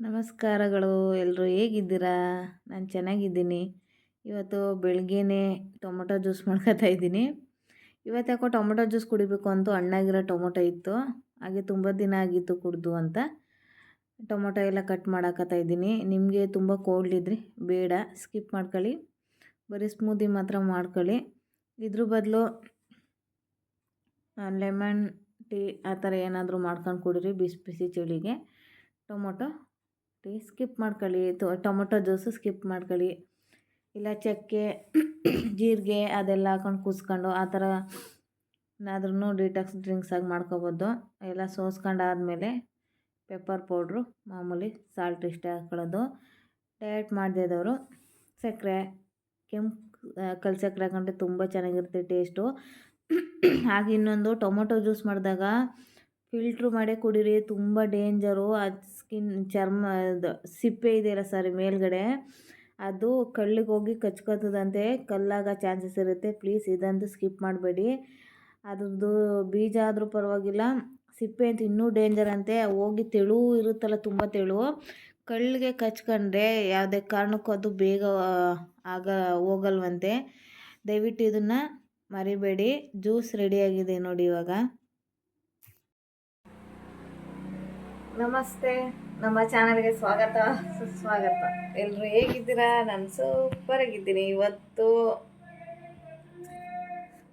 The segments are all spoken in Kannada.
ನಮಸ್ಕಾರಗಳು. ಎಲ್ಲರೂ ಹೇಗಿದ್ದೀರಾ? ನಾನು ಚೆನ್ನಾಗಿದ್ದೀನಿ. ಇವತ್ತು ಬೆಳಗ್ಗೆನೇ ಟೊಮೊಟೊ ಜ್ಯೂಸ್ ಮಾಡ್ಕೊತಾ ಇದ್ದೀನಿ. ಇವತ್ತು ಯಾಕೋ ಟೊಮೊಟೊ ಜ್ಯೂಸ್ ಕುಡಿಬೇಕು ಅಂತ ಹಣ್ಣಾಗಿರೋ ಟೊಮೊಟೊ ಇತ್ತು. ಹಾಗೆ ತುಂಬ ದಿನ ಆಗಿತ್ತು ಕುಡಿದು ಅಂತ ಟೊಮೊಟೊ ಎಲ್ಲ ಕಟ್ ಮಾಡಾಕತ್ತಾ ಇದ್ದೀನಿ. ನಿಮಗೆ ತುಂಬ ಕೋಲ್ಡ್ ಇದ್ದರೆ ಬೇಡ, ಸ್ಕಿಪ್ ಮಾಡ್ಕೊಳ್ಳಿ. ಬರೀ ಸ್ಮೂದಿ ಮಾತ್ರ ಮಾಡ್ಕೊಳ್ಳಿ. ಇದ್ರ ಬದಲು ಲೆಮನ್ ಟೀ ಆ ಥರ ಏನಾದರೂ ಮಾಡ್ಕೊಂಡು ಕುಡೀರಿ ಬಿಸಿ ಬಿಸಿ ಚಳಿಗೆ. ಟೊಮೊಟೊ ಟೀ ಸ್ಕಿಪ್ ಮಾಡ್ಕೊಳ್ಳಿ, ಟೊಮೊಟೊ ಜ್ಯೂಸು ಸ್ಕಿಪ್ ಮಾಡ್ಕೊಳ್ಳಿ. ಇಲ್ಲ ಚಕ್ಕೆ ಜೀರಿಗೆ ಅದೆಲ್ಲ ಹಾಕೊಂಡು ಕುಸ್ಕೊಂಡು ಆ ಥರ ಆದ್ರೂ ಡಿಟಾಕ್ಸ್ ಡ್ರಿಂಕ್ಸ್ ಆಗಿ ಮಾಡ್ಕೊಬೋದು. ಎಲ್ಲ ಸೋಸ್ಕೊಂಡಾದ್ಮೇಲೆ ಪೆಪ್ಪರ್ ಪೌಡ್ರು, ಮಾಮೂಲಿ ಸಾಲ್ಟ್ ಇಷ್ಟೇ ಹಾಕ್ಕೊಳ್ಳೋದು. ಡಯಟ್ ಮಾಡದಿದ್ದವರು ಸಕ್ಕರೆ, ಕೆಂಪು ಕಲ್ ಸಕ್ಕರೆ ಹಾಕೊಂಡ್ರೆ ತುಂಬ ಚೆನ್ನಾಗಿರುತ್ತೆ ಟೇಸ್ಟು. ಹಾಗೆ ಇನ್ನೊಂದು, ಟೊಮೊಟೊ ಜ್ಯೂಸ್ ಮಾಡಿದಾಗ ಫಿಲ್ಟ್ರು ಮಾಡೇ ಕುಡೀರಿ. ತುಂಬ ಡೇಂಜರು. ಅದು ಚರ್ಮದ ಸಿಪ್ಪೆ ಇದೆಯಲ್ಲ ಸಾರಿ ಮೇಲ್ಗಡೆ, ಅದು ಕಳ್ಳಿಗೆ ಹೋಗಿ ಕಚ್ಕೋತದಂತೆ, ಕಲ್ಲಾಗೋ ಚಾನ್ಸಸ್ ಇರುತ್ತೆ. ಪ್ಲೀಸ್ ಇದಂತೂ ಸ್ಕಿಪ್ ಮಾಡಬೇಡಿ. ಅದ್ರದ್ದು ಬೀಜ ಆದರೂ ಪರವಾಗಿಲ್ಲ, ಸಿಪ್ಪೆ ಅಂತ ಇನ್ನೂ ಡೇಂಜರ್ ಅಂತೆ. ಹೋಗಿ ತೆಳು ಇರುತ್ತಲ್ಲ, ತುಂಬ ತೆಳು, ಕಳ್ಳಿಗೆ ಕಚ್ಕೊಂಡ್ರೆ ಯಾವುದೇ ಕಾರಣಕ್ಕೂ ಅದು ಬೇಗ ಹೋಗಲ್ವಂತೆ. ದಯವಿಟ್ಟು ಇದನ್ನು ಮರಿಬೇಡಿ. ಜ್ಯೂಸ್ ರೆಡಿಯಾಗಿದೆ ನೋಡಿ ಇವಾಗ. ನಮಸ್ತೆ, ನಮ್ಮ ಚಾನಲ್ಗೆ ಸ್ವಾಗತ ಸುಸ್ವಾಗತ. ಎಲ್ಲರೂ ಹೇಗಿದ್ದೀರಾ? ನಾನು ಸೂಪರಾಗಿದ್ದೀನಿ. ಇವತ್ತು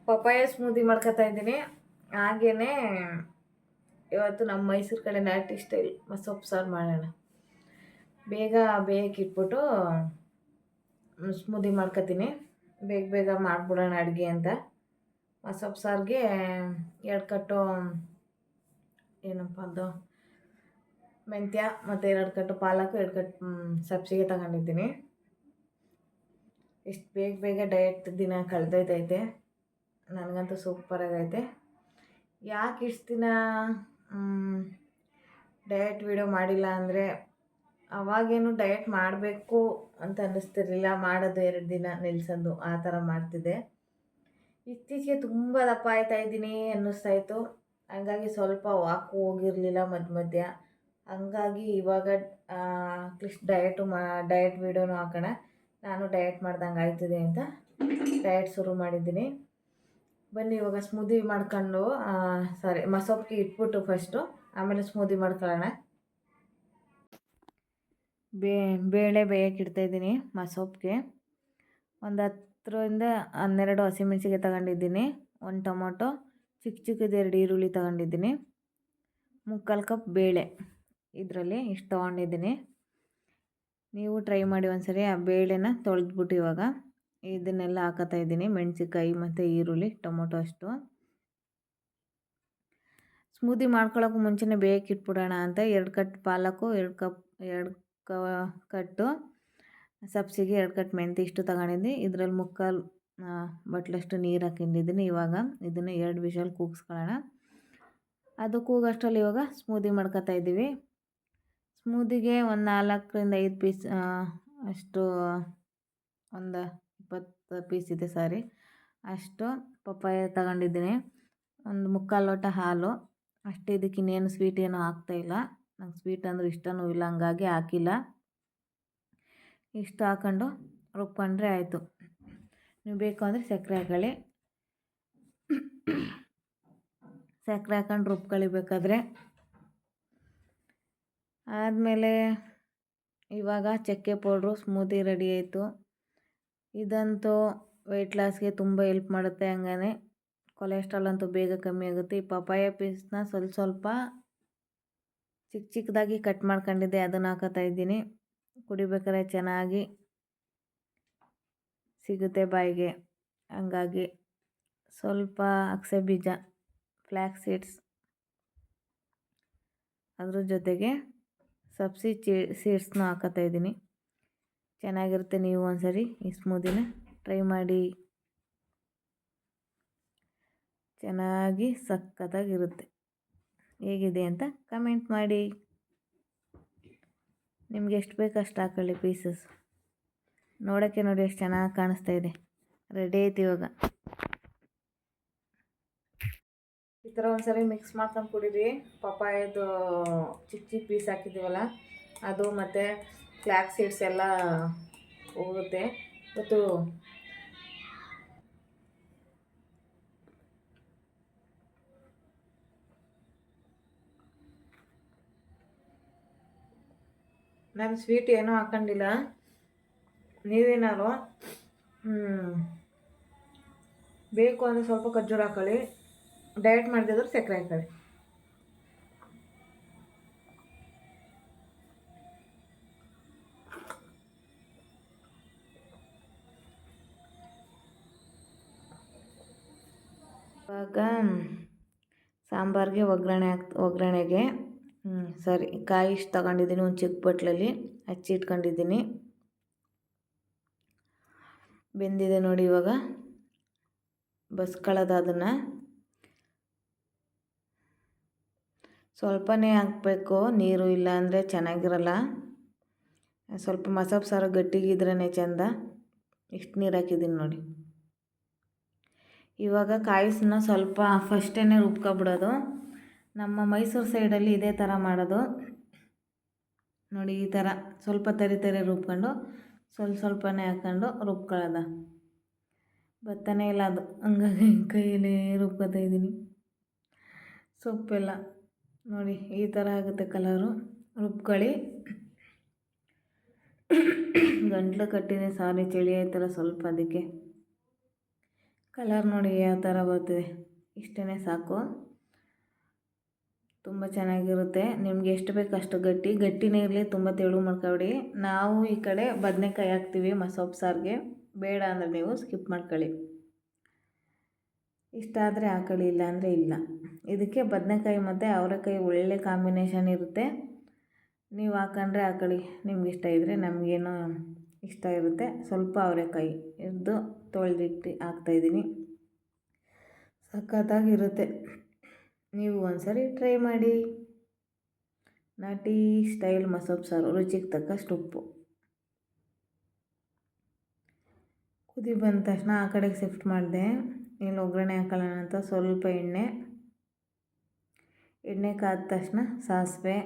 ಪಪಾಯ ಸ್ಮೂದಿ ಮಾಡ್ಕೊತಾ ಇದ್ದೀನಿ. ಹಾಗೆಯೇ ಇವತ್ತು ನಮ್ಮ ಮೈಸೂರು ಕಡೆ ನಾಟಿ ಸ್ಟೈಲ್ ಸೊಪ್ಪು ಸಾರು ಮಾಡೋಣ. ಬೇಗ ಬೇಯಕ್ಕಿಟ್ಬಿಟ್ಟು ಸ್ಮೂದಿ ಮಾಡ್ಕೊತೀನಿ. ಬೇಗ ಬೇಗ ಮಾಡಿಬಿಡೋಣ ಅಡುಗೆ ಅಂತ. ಸೊಪ್ಪು ಸಾರಿಗೆ 2 ಕಟ್ಟು ಏನಪ್ಪ ಅದು ಮೆಂತ್ಯ ಮತ್ತು 2 ಕಟ್ಟು ಪಾಲಕ್, 2 ಕಟ್ಟು ಸಬ್ಸಿಗೆ ತಗೊಂಡಿದ್ದೀನಿ. ಇಷ್ಟು ಬೇಗ ಬೇಗ ಡಯಟ್ ದಿನ ಕಳೆದೈತೆ. ನನಗಂತೂ ಸೂಪರಾಗೈತೆ. ಯಾಕೆ ಇಷ್ಟು ದಿನ ಡಯಟ್ ವಿಡಿಯೋ ಮಾಡಿಲ್ಲ ಅಂದರೆ, ಅವಾಗೇನು ಡಯಟ್ ಮಾಡಬೇಕು ಅಂತ ಅನ್ನಿಸ್ತಿರ್ಲಿಲ್ಲ. ಮಾಡೋದು 2 ದಿನ ನಿಲ್ಲಿಸೋದು ಆ ಥರ ಮಾಡ್ತಿದ್ದೆ. ಇತ್ತೀಚೆಗೆ ತುಂಬ ದಪ್ಪ ಆಯ್ತಾಯಿದ್ದೀನಿ ಅನ್ನಿಸ್ತಾಯಿತ್ತು. ಹಂಗಾಗಿ ಸ್ವಲ್ಪ ವಾಕು ಹೋಗಿರಲಿಲ್ಲ ಮಧ್ಯ ಮಧ್ಯ. ಹಂಗಾಗಿ ಇವಾಗ ಅಟ್ಲೀಸ್ಟ್ ಡಯಟ್ ವೀಡಿಯೋನು ಹಾಕೋಣ, ನಾನು ಡಯಟ್ ಮಾಡ್ದಂಗೆ ಆಯ್ತದೆ ಅಂತ ಡಯಟ್ ಶುರು ಮಾಡಿದ್ದೀನಿ. ಬನ್ನಿ ಇವಾಗ ಸ್ಮೂದಿ ಮಾಡ್ಕೊಂಡು ಮಸೊಪ್ಪಿಗೆ ಇಟ್ಬಿಟ್ಟು ಫಸ್ಟು, ಆಮೇಲೆ ಸ್ಮೂದಿ ಮಾಡ್ಕೊಳ್ಳೋಣ. ಬೇಳೆ ಬೇಯಕ್ಕೆ ಇಡ್ತಾಯಿದ್ದೀನಿ. ಮಸೊಪ್ಪಿಗೆ ಒಂದು 10ರಿಂದ 12 ಹಸಿಮೆಣ್ಸಿಕಾಯಿ ತಗೊಂಡಿದ್ದೀನಿ. 1 ಟೊಮೊಟೊ, ಚಿಕ್ಕ ಚಿಕ್ಕದು 2 ಈರುಳ್ಳಿ ತಗೊಂಡಿದ್ದೀನಿ. 3/4 ಕಪ್ ಬೇಳೆ, ಇದರಲ್ಲಿ ಇಷ್ಟು ತೊಗೊಂಡಿದ್ದೀನಿ. ನೀವು ಟ್ರೈ ಮಾಡಿ ಒಂದ್ಸರಿ. ಆ ಬೇಳೆನ ತೊಳೆದ್ಬಿಟ್ಟು ಇವಾಗ ಇದನ್ನೆಲ್ಲ ಹಾಕತ್ತಾ ಇದ್ದೀನಿ. ಮೆಣಸಿನ್ಕಾಯಿ ಮತ್ತು ಈರುಳ್ಳಿ, ಟೊಮೊಟೊ ಅಷ್ಟು. ಸ್ಮೂದಿ ಮಾಡ್ಕೊಳ್ಳೋಕ್ಕೂ ಮುಂಚೆನೇ ಬೇಯಕ್ಕೆ ಇಟ್ಬಿಡೋಣ ಅಂತ 2 ಕಟ್ ಪಾಲಕು, 2 ಕಟ್ಟು ಸಬ್ಸಿಗೆ, 2 ಕಟ್ ಮೆಂತ್ಯ ಇಷ್ಟು ತಗೊಂಡಿದ್ದೀನಿ. ಇದರಲ್ಲಿ 3/4 ಬಟ್ಲಷ್ಟು ನೀರು ಹಾಕೊಂಡಿದ್ದೀನಿ. ಇವಾಗ ಇದನ್ನು 2 ವಿಷಲ್ ಕೂಗಿಸ್ಕೊಳ್ಳೋಣ. ಅದು ಕೂಗೋಷ್ಟರಲ್ಲಿ ಇವಾಗ ಸ್ಮೂದಿ ಮಾಡ್ಕೊತಾ ಇದ್ದೀವಿ. ಸ್ಮೂದಿಗೆ ಒಂದು 4ರಿಂದ 5 ಪೀಸ್ ಅಷ್ಟು, ಒಂದು 20 ಪೀಸ್ ಇದೆ ಸಾರಿ, ಅಷ್ಟು ಪಪ್ಪಾಯ ತಗೊಂಡಿದ್ದೀನಿ. ಒಂದು 3/4 ಲೋಟ ಹಾಲು ಅಷ್ಟೇ. ಇದಕ್ಕೆ ಇನ್ನೇನು ಸ್ವೀಟ್ ಏನೂ ಹಾಕ್ತಾಯಿಲ್ಲ. ನಂಗೆ ಸ್ವೀಟ್ ಅಂದ್ರೆ ಇಷ್ಟನೂ ಇಲ್ಲ, ಹಂಗಾಗಿ ಹಾಕಿಲ್ಲ. ಇಷ್ಟು ಹಾಕ್ಕೊಂಡು ರುಬ್ಕೊಂಡ್ರೆ ಆಯಿತು. ನೀವು ಬೇಕು ಅಂದರೆ ಸಕ್ಕರೆ ಹಾಕೊಳ್ಳಿ. ಸಕ್ಕರೆ ಹಾಕೊಂಡು ರುಬ್ಕೊಳ್ಳಿ ಬೇಕಾದರೆ. ಆದಮೇಲೆ ಇವಾಗ ಚಕ್ಕೆ ಪೌಡ್ರು ಸ್ಮೂದಿ ರೆಡಿ ಆಯಿತು. ಇದಂತೂ ವೆಯ್ಟ್ ಲಾಸ್ಗೆ ತುಂಬ ಹೆಲ್ಪ್ ಮಾಡುತ್ತೆ. ಹಂಗೇ ಕೊಲೆಸ್ಟ್ರಾಲ್ ಅಂತೂ ಬೇಗ ಕಮ್ಮಿ ಆಗುತ್ತೆ. ಈ ಪಪಾಯ ಪೀಸ್ನ ಸ್ವಲ್ಪ ಚಿಕ್ಕ ಚಿಕ್ಕದಾಗಿ ಕಟ್ ಮಾಡ್ಕೊಂಡಿದ್ದೆ, ಅದನ್ನು ಹಾಕೋತಾ ಇದ್ದೀನಿ. ಕುಡಿಬೇಕಾದ್ರೆ ಚೆನ್ನಾಗಿ ಸಿಗುತ್ತೆ ಬಾಯಿಗೆ. ಹಂಗಾಗಿ ಸ್ವಲ್ಪ ಅಗಸೆ ಬೀಜ, ಫ್ಲ್ಯಾಕ್ಸ್ ಸೀಡ್ಸ್, ಅದ್ರ ಜೊತೆಗೆ ಸಬ್ಸಿ ಸೀಡ್ಸ್ನೂ ಹಾಕೋತಾ ಇದ್ದೀನಿ. ಚೆನ್ನಾಗಿರುತ್ತೆ. ನೀವು ಒಂದ್ಸರಿ ಈ ಸ್ಮೂದಿನ ಟ್ರೈ ಮಾಡಿ. ಚೆನ್ನಾಗಿ ಸಖತ್ತಾಗಿರುತ್ತೆ. ಹೇಗಿದೆ ಅಂತ ಕಮೆಂಟ್ ಮಾಡಿ. ನಿಮ್ಗೆ ಎಷ್ಟು ಬೇಕು ಅಷ್ಟು ಹಾಕೊಳ್ಳಿ ಪೀಸಸ್. ನೋಡೋಕ್ಕೆ ನೋಡಿ ಎಷ್ಟು ಚೆನ್ನಾಗಿ ಕಾಣಿಸ್ತಾ ಇದೆ. ರೆಡಿ ಆಯ್ತು ಇವಾಗ. ಈ ಥರ ಒಂದ್ಸರಿ ಮಿಕ್ಸ್ ಮಾಡ್ಕೊಂಡು ಕುಡೀರಿ. ಪಪಾಯದು ಚಿಕ್ಕ ಚಿಕ್ಕ ಪೀಸ್ ಹಾಕಿದ್ದೀವಲ್ಲ, ಅದು ಮತ್ತು ಫ್ಲ್ಯಾಕ್ಸ್ ಸೀಡ್ಸ್ ಎಲ್ಲ ಹೋಗುತ್ತೆ. ಮತ್ತು ನಾನು ಸ್ವೀಟ್ ಏನೂ ಹಾಕೊಂಡಿಲ್ಲ. ನೀವೇನಾದ್ರು ಬೇಕು ಅಂದರೆ ಸ್ವಲ್ಪ ಖರ್ಜೂರ ಹಾಕೊಳ್ಳಿ, ಡಯಟ್ ಮಾಡ್ತಿದ್ರೆ ಸಕ್ಕರೆ ಹಾಕೊಳ್ಳಿ. ಇವಾಗ ಸಾಂಬಾರಿಗೆ ಒಗ್ಗರಣೆಗೆ ಸರಿ ಕಾಯಿ ಇಷ್ಟು ತಗೊಂಡಿದ್ದೀನಿ, ಒಂದು ಚಿಕ್ಕ ಬಟ್ಲಲ್ಲಿ ಹಚ್ಚಿಟ್ಕೊಂಡಿದ್ದೀನಿ. ಬೆಂದಿದೆ ನೋಡಿ. ಇವಾಗ ಬಸ್ಕೊಳ್ಳೋದು, ಅದನ್ನು ಸ್ವಲ್ಪನೇ ಹಾಕಬೇಕು, ನೀರು ಇಲ್ಲ ಅಂದರೆ ಚೆನ್ನಾಗಿರಲ್ಲ. ಸ್ವಲ್ಪ ಮಸಾಲೆ ಸಾರು ಗಟ್ಟಿಗಿದ್ರೇ ಚೆಂದ. ಇಷ್ಟು ನೀರು ಹಾಕಿದ್ದೀನಿ ನೋಡಿ. ಇವಾಗ ಕಾಯಿಸನ್ನ ಸ್ವಲ್ಪ ಫಸ್ಟೇ ರುಬ್ಕೊಬಿಡೋದು. ನಮ್ಮ ಮೈಸೂರು ಸೈಡಲ್ಲಿ ಇದೇ ಥರ ಮಾಡೋದು ನೋಡಿ. ಈ ಥರ ಸ್ವಲ್ಪ ತರಿ ರುಬ್ಕೊಂಡು ಸ್ವಲ್ಪನೇ ಹಾಕ್ಕೊಂಡು ರುಬ್ಕೊಳ್ಳೋದ. ಬರ್ತಾನೆ ಇಲ್ಲ ಅದು, ಹಂಗಾಗಿ ಕೈಯಲ್ಲಿ ರುಬ್ಕೊತಾ ಇದ್ದೀನಿ. ಸೊಪ್ಪೆಲ್ಲ ನೋಡಿ ಈ ಥರ ಆಗುತ್ತೆ ಕಲರು. ರುಬ್ಕೊಳ್ಳಿ. ಗಂಟ್ಲು ಕಟ್ಟಿದೆ, ಸಾರಿ, ಚಳಿ ಆಯ್ತಲ್ಲ ಸ್ವಲ್ಪ, ಅದಕ್ಕೆ. ಕಲರ್ ನೋಡಿ ಯಾವ ಥರ ಬರ್ತಿದೆ. ಇಷ್ಟೇ ಸಾಕು, ತುಂಬ ಚೆನ್ನಾಗಿರುತ್ತೆ. ನಿಮ್ಗೆ ಎಷ್ಟು ಬೇಕು ಅಷ್ಟು ಗಟ್ಟಿನೇ ಇರಲಿ, ತುಂಬ ತೆಳು ಮಾಡ್ಕೊಬಿಡಿ. ನಾವು ಈ ಕಡೆ ಬದನೆಕಾಯಿ ಹಾಕ್ತೀವಿ ಮಸೊಪ್ಪು ಸಾರಿಗೆ. ಬೇಡ ಅಂದರೆ ನೀವು ಸ್ಕಿಪ್ ಮಾಡ್ಕೊಳ್ಳಿ. ಇಷ್ಟ ಆದರೆ ಹಾಕೊಳ್ಳಿ, ಇಲ್ಲ ಅಂದರೆ ಇಲ್ಲ. ಇದಕ್ಕೆ ಬದನೆಕಾಯಿ ಮತ್ತು ಅವರೆಕಾಯಿ ಒಳ್ಳೆ ಕಾಂಬಿನೇಷನ್ ಇರುತ್ತೆ. ನೀವು ಹಾಕೊಂಡ್ರೆ ಹಾಕೊಳ್ಳಿ, ನಿಮ್ಗೆ ಇಷ್ಟ ಇದ್ದರೆ. ನಮಗೇನು ಇಷ್ಟ ಇರುತ್ತೆ. ಸ್ವಲ್ಪ ಅವರೆಕಾಯಿ ಇದ್ದು ತೊಳೆದಿಟ್ಟು ಹಾಕ್ತಾಯಿದ್ದೀನಿ. ಸಖತ್ತಾಗಿರುತ್ತೆ. ನೀವು ಒಂದ್ಸರಿ ಟ್ರೈ ಮಾಡಿ. ನಾಟಿ ಸ್ಟೈಲ್ ಮಸೊಪ್ಪು ಸಾರು, ರುಚಿಗೆ ತಕ್ಕಷ್ಟು ಉಪ್ಪು. ಕುದಿ ಬಂದ ತಕ್ಷಣ ಆ ಕಡೆಗೆ ಶಿಫ್ಟ್ ಮಾಡಿದೆ. ಇಲ್ಲಿ ಒಗ್ಗರಣೆ ಹಾಕೊಳ್ಳೋಣ ಅಂತ ಸ್ವಲ್ಪ ಎಣ್ಣೆ ಕಾದ ತಕ್ಷಣ ಸಾಸಿವೆ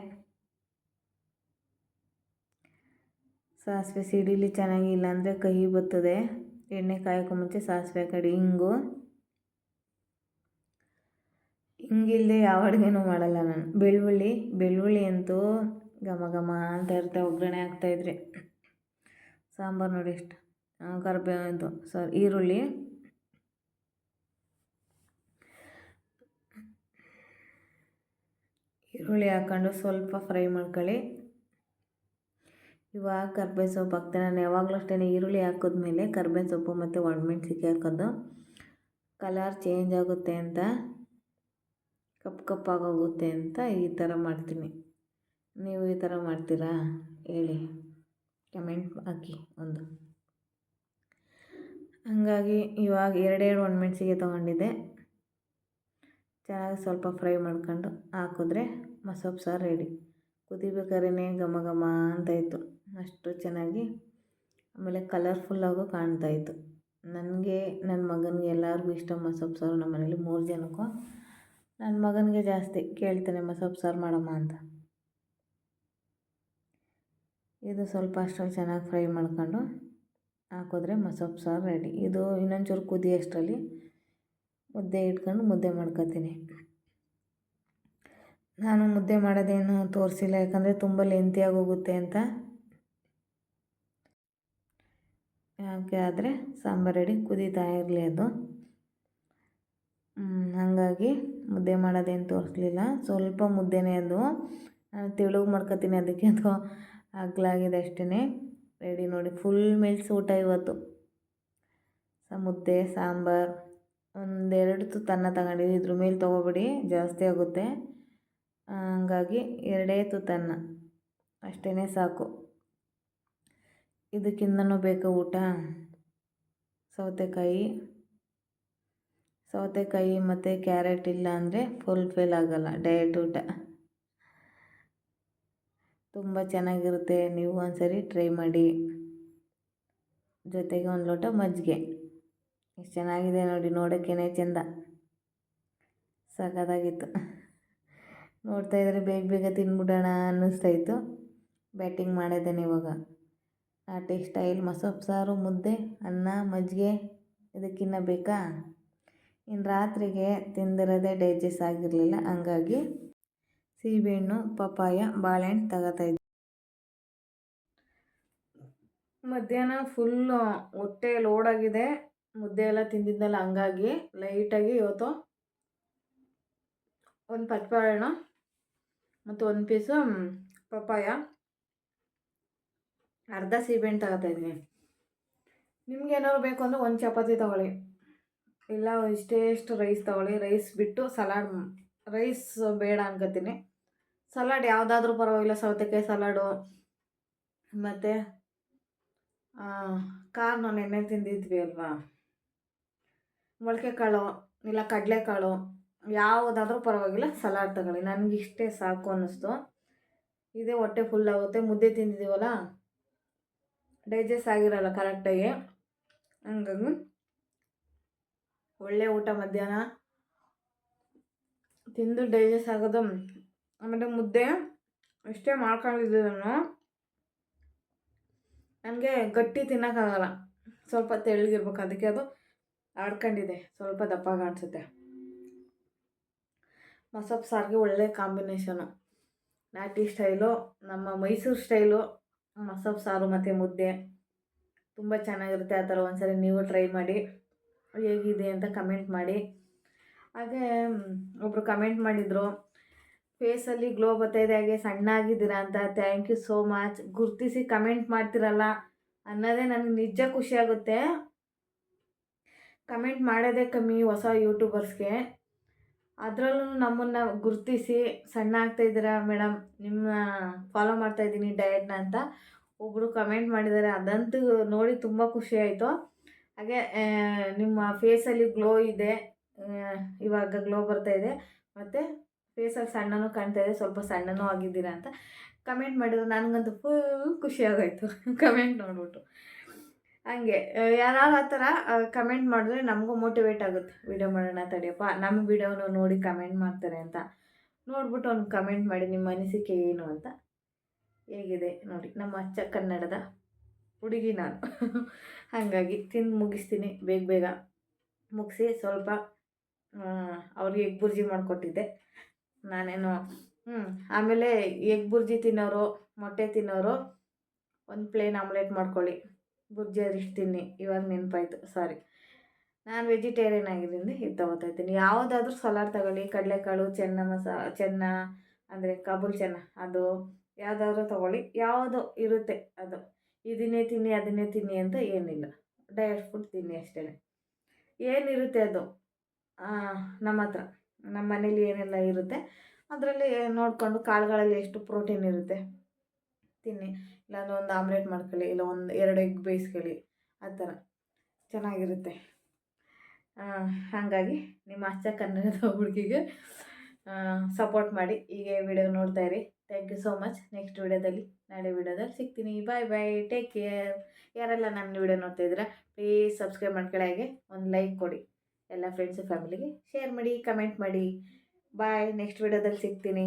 ಸಿಡಿಲಿ ಚೆನ್ನಾಗಿ, ಇಲ್ಲಾಂದರೆ ಕಹಿ ಬರ್ತದೆ. ಎಣ್ಣೆ ಕಾಯೋಕ್ಕೂ ಮುಂಚೆ ಸಾಸಿವೆ ಕಡಿ, ಹಿಂಗಿಲ್ಲದೆ ಯಾವ ಅಡುಗೆನೂ ಮಾಡಲ್ಲ ನಾನು. ಬೆಳ್ಳುಳ್ಳಿ ಅಂತೂ ಘಮ ಘಮ ಅಂತ ಇರುತ್ತೆ ಒಗ್ಗರಣೆ ಹಾಕ್ತಾಯಿದ್ರೆ. ಸಾಂಬಾರು ನೋಡಿ ಎಷ್ಟು ಕರಿಬೇವು, ಈರುಳ್ಳಿ ಹಾಕ್ಕೊಂಡು ಸ್ವಲ್ಪ ಫ್ರೈ ಮಾಡ್ಕೊಳ್ಳಿ. ಇವಾಗ ಕರ್ಬೇವು ಸೊಪ್ಪು ಹಾಕ್ತೇನೆ. ನಾನು ಯಾವಾಗಲೂ ಅಷ್ಟೇ ಈರುಳ್ಳಿ ಹಾಕಿದ್ಮೇಲೆ ಕರ್ಬೇವು ಸೊಪ್ಪು ಮತ್ತು ಒಣಮೆಣ್ಸಿಕಾಯಿ ಹಾಕೋದು. ಕಲರ್ ಚೇಂಜ್ ಆಗುತ್ತೆ ಅಂತ, ಕಪ್ಪಾಗೋಗುತ್ತೆ ಅಂತ ಈ ಥರ ಮಾಡ್ತೀನಿ. ನೀವು ಈ ಥರ ಮಾಡ್ತೀರಾ ಹೇಳಿ, ಕಮೆಂಟ್ ಹಾಕಿ ಒಂದು. ಹಾಗಾಗಿ ಇವಾಗ ಎರಡೆರಡು ಒಣಮೆಣ್ಸಿಗೆ ತೊಗೊಂಡಿದ್ದೆ. ಚೆನ್ನಾಗಿ ಸ್ವಲ್ಪ ಫ್ರೈ ಮಾಡ್ಕೊಂಡು ಹಾಕಿದ್ರೆ ಮಸೊಪ್ಪು ಸಾರು ರೆಡಿ. ಕುದಿಬೇಕಾದ್ರೆ ಘಮ ಘಮ ಅಂತಾಯಿತು, ಅಷ್ಟು ಚೆನ್ನಾಗಿ. ಆಮೇಲೆ ಕಲರ್ಫುಲ್ಲಾಗೂ ಕಾಣ್ತಾಯಿತ್ತು. ನನಗೆ, ನನ್ನ ಮಗನಿಗೆ, ಎಲ್ಲರಿಗೂ ಇಷ್ಟ ಮಸೊಪ್ಪು ಸಾರು. ನಮ್ಮ ಮನೇಲಿ 3 ಜನಕ್ಕೂ. ನನ್ನ ಮಗನಿಗೆ ಜಾಸ್ತಿ ಕೇಳ್ತಾನೆ ಮಸೊಪ್ಪು ಸಾರು ಮಾಡಮ್ಮ ಅಂತ. ಇದು ಸ್ವಲ್ಪ ಅಷ್ಟರಲ್ಲಿ ಚೆನ್ನಾಗಿ ಫ್ರೈ ಮಾಡ್ಕೊಂಡು ಹಾಕಿದ್ರೆ ಮಸೊಪ್ಪು ಸಾರು ರೆಡಿ. ಇದು ಇನ್ನೊಂಚೂರು ಕುದಿ ಅಷ್ಟರಲ್ಲಿ ಮುದ್ದೆ ಇಟ್ಕೊಂಡು ಮುದ್ದೆ ಮಾಡ್ಕೊತೀನಿ. ನಾನು ಮುದ್ದೆ ಮಾಡೋದೇನು ತೋರಿಸಿಲ್ಲ, ಯಾಕಂದರೆ ತುಂಬ ಲೆಂತಿಯಾಗಿ ಹೋಗುತ್ತೆ ಅಂತ. ಯಾಕೆ ಆದರೆ ಸಾಂಬಾರು ರೆಡಿ, ಕುದೀತಾ ಇರಲಿ ಅದು. ಹಾಗಾಗಿ ಮುದ್ದೆ ಮಾಡೋದೇನು ತೋರಿಸ್ಲಿಲ್ಲ. ಸ್ವಲ್ಪ ಮುದ್ದೆನೇ ಅದು, ನಾನು ತೆಳುಗೆ ಮಾಡ್ಕೊತೀನಿ, ಅದಕ್ಕೆ ಅದು ಅಗಲಾಗಿದೆ ಅಷ್ಟೇ. ರೆಡಿ ನೋಡಿ, ಫುಲ್ ಮೀಲ್ಸ್ ಊಟ ಇವತ್ತು. ಮುದ್ದೆ, ಸಾಂಬಾರು, 1-2 ತುತ್ತು ಅನ್ನ ತಗೊಂಡಿದ್ದೀನಿ. ಇದ್ರ ಮೇಲೆ ತೊಗೊಬೇಡಿ, ಜಾಸ್ತಿ ಆಗುತ್ತೆ. ಹಂಗಾಗಿ 2 ತುತ್ತು ಅನ್ನ ಅಷ್ಟೇ ಸಾಕು. ಇದಕ್ಕಿಂತನೂ ಬೇಕಾ ಊಟ? ಸೌತೆಕಾಯಿ ಮತ್ತು ಕ್ಯಾರೆಟ್ ಇಲ್ಲ ಅಂದರೆ ಫುಲ್ಫಿಲ್ ಆಗೋಲ್ಲ ಡಯಟ್ ಊಟ. ತುಂಬ ಚೆನ್ನಾಗಿರುತ್ತೆ. ನೀವು ಒಂದ್ಸರಿ ಟ್ರೈ ಮಾಡಿ. ಜೊತೆಗೆ 1 ಲೋಟ ಮಜ್ಜಿಗೆ. ಎಷ್ಟು ಚೆನ್ನಾಗಿದೆ ನೋಡಿ, ನೋಡೋಕ್ಕೇ ಚೆಂದ. ಸಖತ್ತಾಗಿತ್ತು. ನೋಡ್ತಾಯಿದ್ರೆ ಬೇಗ ತಿಂದ್ಬಿಡೋಣ ಅನ್ನಿಸ್ತಾಯಿತ್ತು. ಬ್ಯಾಟಿಂಗ್ ಮಾಡಿದ್ದೇನೆ ಇವಾಗ. ನಾಟಿ ಸ್ಟೈಲ್ ಮಸೊಪ್ಪು ಸಾರು, ಮುದ್ದೆ, ಅನ್ನ, ಮಜ್ಜಿಗೆ ಇದಕ್ಕಿನ್ನ ಬೇಕಾ? ಇನ್ನು ರಾತ್ರಿಗೆ ತಿಂದಿರೋದೇ ಡೈಜೆಸ್ಟ್ ಆಗಿರಲಿಲ್ಲ, ಹಂಗಾಗಿ ಸೀಬೆಹಣ್ಣು, ಪಪ್ಪಾಯ, ಬಾಳೆಹಣ್ಣು ತಗೋತಾಯಿದ್ದೆ. ಮಧ್ಯಾಹ್ನ ಫುಲ್ಲು ಹೊಟ್ಟೆ ಲೋಡಾಗಿದೆ, ಮುದ್ದೆ ಎಲ್ಲ ತಿಂದಿದ್ದಲ್ಲ, ಹಂಗಾಗಿ ಲೈಟಾಗಿ ಇವತ್ತು ಒಂದು ಪಚ್ಚಬಾಳೆಹಣ್ಣು ಮತ್ತು ಒಂದು ಪೀಸು ಪಪ್ಪಾಯ, ಅರ್ಧ ಸೀಬೆಹಣ್ಣು ತಗೋತಾಯಿದ್ದೀನಿ. ನಿಮ್ಗೇನಾದ್ರು ಬೇಕು ಅಂದರೆ ಒಂದು ಚಪಾತಿ ತೊಗೊಳ್ಳಿ, ಇಲ್ಲ ಇಷ್ಟು ರೈಸ್ ತೊಗೊಳ್ಳಿ. ರೈಸ್ ಬಿಟ್ಟು ಸಲಾಡ್, ರೈಸ್ ಬೇಡ ಅನ್ಕೋತೀನಿ. ಸಲಾಡ್ ಯಾವುದಾದ್ರೂ ಪರವಾಗಿಲ್ಲ, ಸೌತೆಕಾಯಿ ಸಲಾಡು ಮತ್ತು ಕಾರ್ನು ನೆನ್ನೆ ತಿಂದಿದ್ವಿ ಅಲ್ವಾ, ಮೊಳಕೆ ಕಾಳು ಇಲ್ಲ ಕಡಲೆಕಾಳು, ಯಾವುದಾದ್ರೂ ಪರವಾಗಿಲ್ಲ ಸಲಾಡ್ ತಗೊಳ್ಳಿ. ನನಗಿಷ್ಟೇ ಸಾಕು ಅನ್ನಿಸ್ತು. ಇದೇ ಹೊಟ್ಟೆ ಫುಲ್ ಆಗುತ್ತೆ. ಮುದ್ದೆ ತಿಂದಿದ್ದೀವಲ್ಲ, ಡೈಜೆಸ್ಟ್ ಆಗಿರೋಲ್ಲ ಕರೆಕ್ಟಾಗಿ, ಹಂಗಾಗಿ ಒಳ್ಳೆ ಊಟ ಮಧ್ಯಾಹ್ನ ತಿಂದು ಡೈಜೆಸ್ಟ್ ಆಗೋದು. ಆಮೇಲೆ ಮುದ್ದೆ ಎಷ್ಟೇ ಮಾಡ್ಕೊಂಡಿದ್ದೆ ನನಗೆ ಗಟ್ಟಿ ತಿನ್ನೋಕ್ಕಾಗಲ್ಲ, ಸ್ವಲ್ಪ ತೆಳ್ಳಗಿರ್ಬೇಕು, ಅದಕ್ಕೆ ಅದು ಆಡ್ಕೊಂಡಿದೆ, ಸ್ವಲ್ಪ ದಪ್ಪ ಕಾಣಿಸುತ್ತೆ. ಮಸೊಪ್ಪು ಸಾರಿಗೆ ಒಳ್ಳೆ ಕಾಂಬಿನೇಷನು. ನಾಟಿ ಸ್ಟೈಲು, ನಮ್ಮ ಮೈಸೂರು ಸ್ಟೈಲು ಮಸೊಪ್ಪು ಸಾರು ಮತ್ತು ಮುದ್ದೆ ತುಂಬ ಚೆನ್ನಾಗಿರುತ್ತೆ. ಆ ಥರ ಒಂದ್ಸರಿ ನೀವು ಟ್ರೈ ಮಾಡಿ, ಹೇಗಿದೆ ಅಂತ ಕಮೆಂಟ್ ಮಾಡಿ. ಹಾಗೆ ಒಬ್ಬರು ಕಮೆಂಟ್ ಮಾಡಿದರು, ಫೇಸಲ್ಲಿ ಗ್ಲೋ ಬರ್ತಾಯಿದೆ, ಹಾಗೆ ಸಣ್ಣ ಆಗಿದ್ದೀರಾ ಅಂತ. Thank you so much. ಗುರ್ತಿಸಿ ಕಮೆಂಟ್ ಮಾಡ್ತಿರಲ್ಲ ಅನ್ನೋದೇ ನನಗೆ ನಿಜ ಖುಷಿಯಾಗುತ್ತೆ. ಕಮೆಂಟ್ ಮಾಡೋದೇ ಕಮ್ಮಿ ಹೊಸ ಯೂಟ್ಯೂಬರ್ಸ್ಗೆ, ಅದರಲ್ಲೂ ನಮ್ಮನ್ನು ಗುರ್ತಿಸಿ ಸಣ್ಣ ಆಗ್ತಾಯಿದ್ದೀರಾ ಮೇಡಮ್, ನಿಮ್ಮ ಫಾಲೋ ಮಾಡ್ತಾಯಿದ್ದೀನಿ ಡಯಟ್ನ ಅಂತ ಒಬ್ಬರು ಕಮೆಂಟ್ ಮಾಡಿದ್ದಾರೆ. ಅದಂತೂ ನೋಡಿ ತುಂಬ ಖುಷಿ ಆಯಿತು. ಹಾಗೆ ನಿಮ್ಮ ಫೇಸಲ್ಲಿ ಗ್ಲೋ ಇದೆ, ಇವಾಗ ಗ್ಲೋ ಬರ್ತಾಯಿದೆ, ಮತ್ತು ಫೇಸಲ್ಲಿ ಸಣ್ಣನೂ ಕಾಣ್ತಾಯಿದೆ, ಸ್ವಲ್ಪ ಸಣ್ಣನೂ ಆಗಿದ್ದೀರಾ ಅಂತ ಕಮೆಂಟ್ ಮಾಡಿದ್ರು. ನನಗಂತೂ ಫುಲ್ ಖುಷಿ ಆಗೋಯ್ತು ಕಮೆಂಟ್ ನೋಡ್ಬಿಟ್ಟು. ಹಂಗೆ ಯಾರು ಆ ಥರ ಕಮೆಂಟ್ ಮಾಡಿದ್ರೆ ನಮಗೂ ಮೋಟಿವೇಟ್ ಆಗುತ್ತೆ, ವೀಡಿಯೋ ಮಾಡೋಣ ತಡಿಯಪ್ಪ, ನಮ್ಮ ವೀಡಿಯೋನ ನೋಡಿ ಕಮೆಂಟ್ ಮಾಡ್ತಾರೆ ಅಂತ ನೋಡ್ಬಿಟ್ಟು ಅವ್ನು ಕಮೆಂಟ್ ಮಾಡಿ ನಿಮ್ಮ ಅನಿಸಿಕೆ ಏನು ಅಂತ. ಹೇಗಿದೆ ನೋಡಿ, ನಮ್ಮ ಅಚ್ಚ ಕನ್ನಡದ ಹುಡುಗಿ ನಾನು ಹಾಗಾಗಿ ತಿಂದು ಮುಗಿಸ್ತೀನಿ, ಬೇಗ ಬೇಗ ಮುಗಿಸಿ. ಸ್ವಲ್ಪ ಅವ್ರಿಗೆ ಎಗ್ ಬುರ್ಜಿ ಮಾಡಿಕೊಟ್ಟಿದ್ದೆ ನಾನೇನು. ಆಮೇಲೆ ಎಗ್ ಬುರ್ಜಿ ತಿನ್ನೋರು, ಮೊಟ್ಟೆ ತಿನ್ನೋರು ಒಂದು ಪ್ಲೇನ್ ಆಮ್ಲೆಟ್ ಮಾಡ್ಕೊಳ್ಳಿ, ಬುರ್ಜಿ ಅದಿಷ್ಟು ತಿನ್ನಿ. ಇವಾಗ ನೆನಪಾಯ್ತು, ಸಾರಿ. ನಾನು ವೆಜಿಟೇರಿಯನ್ ಆಗಿದ್ದರಿಂದ ಇದು ತೊಗೋತಾಯಿದ್ದೀನಿ. ಯಾವುದಾದ್ರೂ ಸಲಾಡ್ ತಗೊಳ್ಳಿ, ಕಡಲೆಕಾಳು, ಚೆನ್ನ ಅಂದರೆ ಕಾಬೂಲ್ ಚೆನ್ನ, ಅದು ಯಾವುದಾದ್ರೂ ತೊಗೊಳ್ಳಿ, ಯಾವುದು ಇರುತ್ತೆ ಅದು. ಇದನ್ನೇ ತಿನ್ನಿ ಅದನ್ನೇ ತಿನ್ನಿ ಅಂತ ಏನಿಲ್ಲ, ಡಯಟ್ ಫುಡ್ ತಿನ್ನಿ ಅಷ್ಟೇ. ಏನಿರುತ್ತೆ ಅದು ನಮ್ಮ ಹತ್ರ, ನಮ್ಮ ಮನೇಲಿ ಏನೆಲ್ಲ ಇರುತ್ತೆ ಅದರಲ್ಲಿ ನೋಡಿಕೊಂಡು, ಕಾಳುಗಳಲ್ಲಿ ಎಷ್ಟು ಪ್ರೋಟೀನ್ ಇರುತ್ತೆ ತಿನ್ನಿ. ಇಲ್ಲಾಂದ್ರೆ ಒಂದು ಆಮ್ಲೆಟ್ ಮಾಡ್ಕೊಳ್ಳಿ, ಇಲ್ಲ 2 ಎಗ್ ಬೇಯಿಸ್ಕೊಳ್ಳಿ, ಆ ಥರ ಚೆನ್ನಾಗಿರುತ್ತೆ. ಹಾಗಾಗಿ ನಿಮ್ಮ ಅಚ್ಚ ಕನ್ನಡದ ಹುಡುಗಿಗೆ ಸಪೋರ್ಟ್ ಮಾಡಿ, ಹೀಗೆ ವಿಡಿಯೋ ನೋಡ್ತಾಯಿರಿ. Thank you so much. Next ವಿಡಿಯೋದಲ್ಲಿ, ನಾಳೆ ವಿಡಿಯೋದಲ್ಲಿ ಸಿಗ್ತೀನಿ. Bye bye, take care. ಯಾರೆಲ್ಲ ನನ್ನ ವಿಡಿಯೋ ನೋಡ್ತಾಯಿದ್ದೀರಾ ಪ್ಲೀಸ್ ಸಬ್ಸ್ಕ್ರೈಬ್ ಮಾಡ್ಕೊಳ್ಳಿ, ಹಾಗೆ ಒಂದು ಲೈಕ್ ಕೊಡಿ, ಎಲ್ಲ ಫ್ರೆಂಡ್ಸು ಫ್ಯಾಮಿಲಿಗೆ ಶೇರ್ ಮಾಡಿ, ಕಮೆಂಟ್ ಮಾಡಿ. ಬಾಯ್, ನೆಕ್ಸ್ಟ್ ವಿಡಿಯೋದಲ್ಲಿ ಸಿಗ್ತೀನಿ.